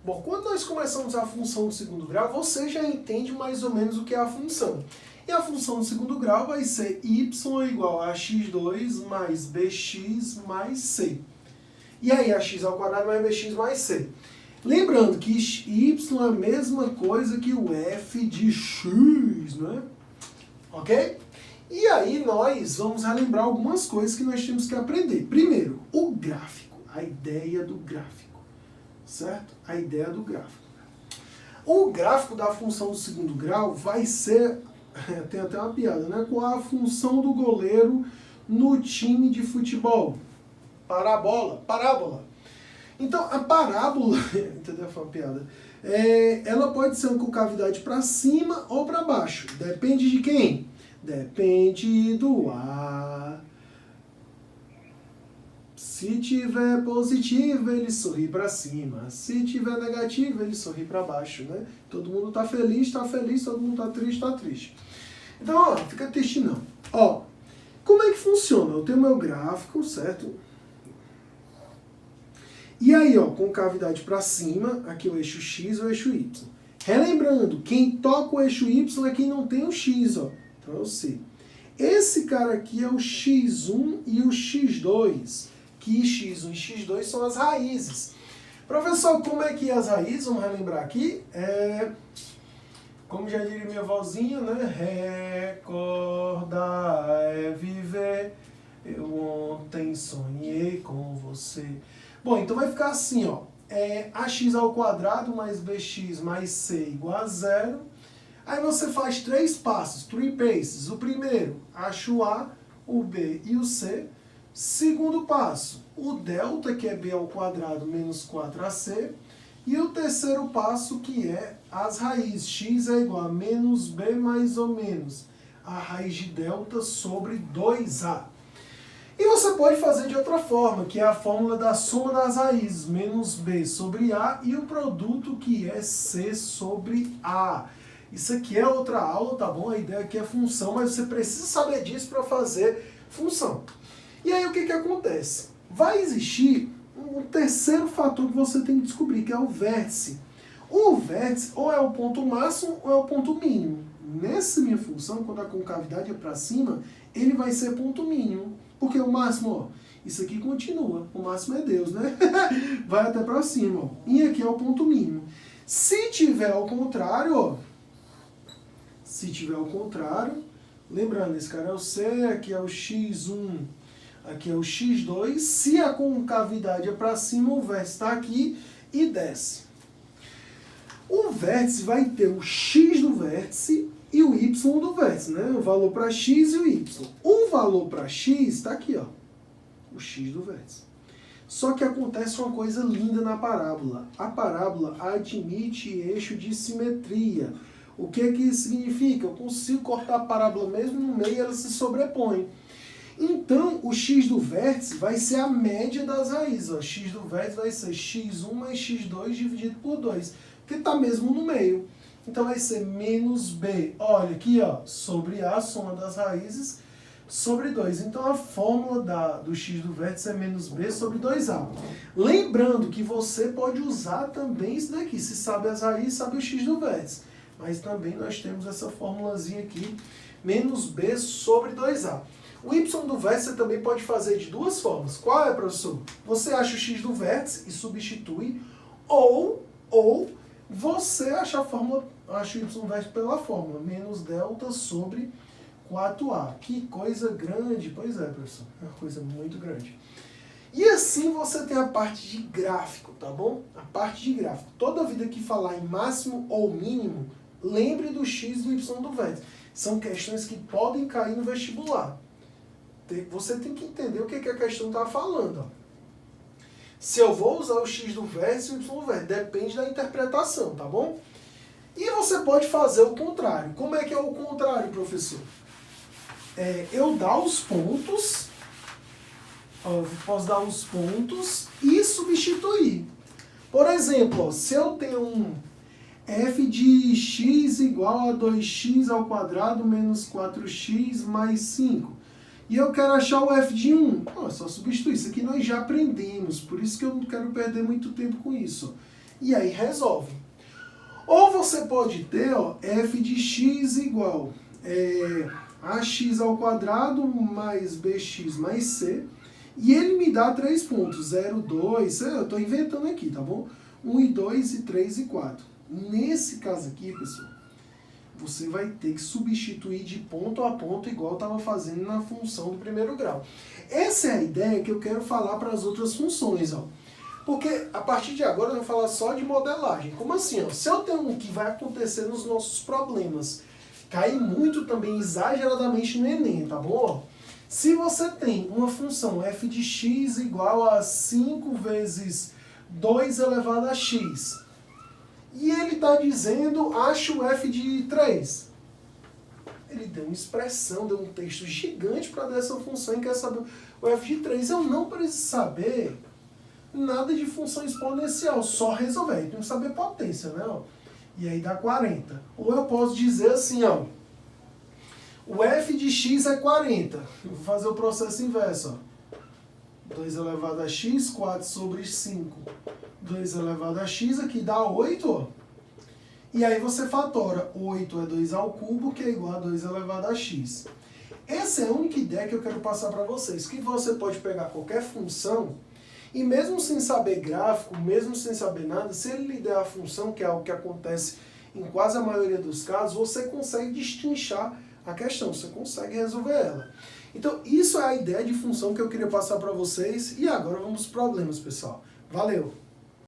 Bom, quando nós começamos a função do segundo grau, você já entende mais ou menos o que é a função. E a função do segundo grau vai ser y igual a x2 mais bx mais c. E aí, ax ao quadrado mais bx mais c. Lembrando que y é a mesma coisa que o f de x, né? Ok? E aí nós vamos relembrar algumas coisas que nós temos que aprender. Primeiro, o gráfico, a ideia do gráfico, certo? A ideia do gráfico. O gráfico da função do segundo grau vai ser, tem até uma piada, né? Qual a função do goleiro no time de futebol? Parábola. Então, a parábola, entendeu? Foi uma piada. Ela pode ser com cavidade para cima ou para baixo. Depende de quem? Depende do ar. Se tiver positivo, ele sorri para cima. Se tiver negativo, ele sorri para baixo, né? Todo mundo tá feliz. Todo mundo tá triste. Então, ó, fica triste não. Ó, como é que funciona? Eu tenho meu gráfico, certo? E aí, ó, com cavidade para cima, aqui o eixo X e o eixo Y. Relembrando, quem toca o eixo Y é quem não tem o X, ó. Então é o C. Esse cara aqui é o X1 e o X2, que X1 e X2 são as raízes. Professor, como é que é as raízes? Vamos relembrar aqui. Como já diria minha vozinha, né? Recordar é viver, eu ontem sonhei com você. Bom, então vai ficar assim, ó. Ax ao quadrado mais bx mais c igual a 0. Aí você faz 3 passos, 3 paces. O primeiro, acha o A, o B e o C. Segundo passo, o delta, que é b ao quadrado menos 4ac. E o terceiro passo, que é as raízes. X é igual a menos b mais ou menos a raiz de delta sobre 2a. E você pode fazer de outra forma, que é a fórmula da soma das raízes, menos b sobre a, e o produto, que é c sobre a. Isso aqui é outra aula, tá bom? A ideia aqui é função, mas você precisa saber disso para fazer função. E aí o que acontece? Vai existir um terceiro fator que você tem que descobrir, que é o vértice. O vértice ou é o ponto máximo ou é o ponto mínimo. Nessa minha função, quando a concavidade é para cima, ele vai ser ponto mínimo. Porque o máximo, ó, isso aqui continua. O máximo é Deus, né? Vai até para cima, ó. E aqui é o ponto mínimo. Se tiver ao contrário, ó. Se tiver ao contrário, lembrando, esse cara é o C, aqui é o X1, aqui é o X2. Se a concavidade é para cima, o vértice está aqui e desce. O vértice vai ter o X do vértice e o Y do vértice, né? O valor para X e o Y. O valor para X está aqui, ó. O X do vértice. Só que acontece uma coisa linda na parábola. A parábola admite eixo de simetria. O que isso significa? Eu consigo cortar a parábola mesmo no meio e ela se sobrepõe. Então, o X do vértice vai ser a média das raízes. Ó. X do vértice vai ser X1 mais X2 dividido por 2. Porque está mesmo no meio. Então vai ser menos B. Olha aqui, ó, sobre A, soma das raízes, sobre 2. Então a fórmula do X do vértice é menos B sobre 2A. Lembrando que você pode usar também isso daqui. Se sabe as raízes, sabe o X do vértice. Mas também nós temos essa formulazinha aqui, menos B sobre 2A. O Y do vértice você também pode fazer de duas formas. Qual é, professor? Você acha o X do vértice e substitui, ou você acha a fórmula, acha o Y vértice pela fórmula, menos delta sobre 4A. Que coisa grande! Pois é, professor, é uma coisa muito grande. E assim você tem a parte de gráfico, tá bom? A parte de gráfico. Toda vida que falar em máximo ou mínimo, lembre do X e do Y do vértice. São questões que podem cair no vestibular. Você tem que entender o que a questão está falando, ó. Se eu vou usar o X do vértice e o Y do vértice, depende da interpretação, tá bom? E você pode fazer o contrário. Como é que é o contrário, professor? Eu dar os pontos, ó, eu posso dar os pontos e substituir. Por exemplo, ó, se eu tenho um f de x igual a 2x ao quadrado menos 4x mais 5. E eu quero achar o f de 1. É só substituir. Isso aqui nós já aprendemos, por isso que eu não quero perder muito tempo com isso. E aí resolve. Ou você pode ter, ó, f de x igual ax ao quadrado mais bx mais c, e ele me dá 3 pontos, 0, 2, eu estou inventando aqui, tá bom? 1 e 2 e 3 e 4. Nesse caso aqui, pessoal, você vai ter que substituir de ponto a ponto igual eu estava fazendo na função do primeiro grau. Essa é a ideia que eu quero falar para as outras funções, ó. Porque a partir de agora eu vou falar só de modelagem. Como assim? Ó? Se eu tenho um que vai acontecer nos nossos problemas, cai muito também exageradamente no Enem, tá bom? Se você tem uma função f de x igual a 5 vezes 2 elevado a x, e ele está dizendo, acha o f de 3. Ele deu uma expressão, deu um texto gigante para dar essa função e quer saber o f de 3. Eu não preciso saber nada de função exponencial, só resolver. Eu tenho que saber potência, né? E aí dá 40. Ou eu posso dizer assim, ó, o f de x é 40. Eu vou fazer o processo inverso, ó. 2 elevado a x, 4 sobre 5. 2 elevado a x, aqui dá 8, ó. E aí você fatora. 8 é 2 ao cubo, que é igual a 2 elevado a x. Essa é a única ideia que eu quero passar para vocês. Que você pode pegar qualquer função e mesmo sem saber gráfico, mesmo sem saber nada, se ele lhe der a função, que é algo que acontece em quase a maioria dos casos, você consegue destrinchar a questão, você consegue resolver ela. Então, isso é a ideia de função que eu queria passar para vocês. E agora vamos para os problemas, pessoal. Valeu!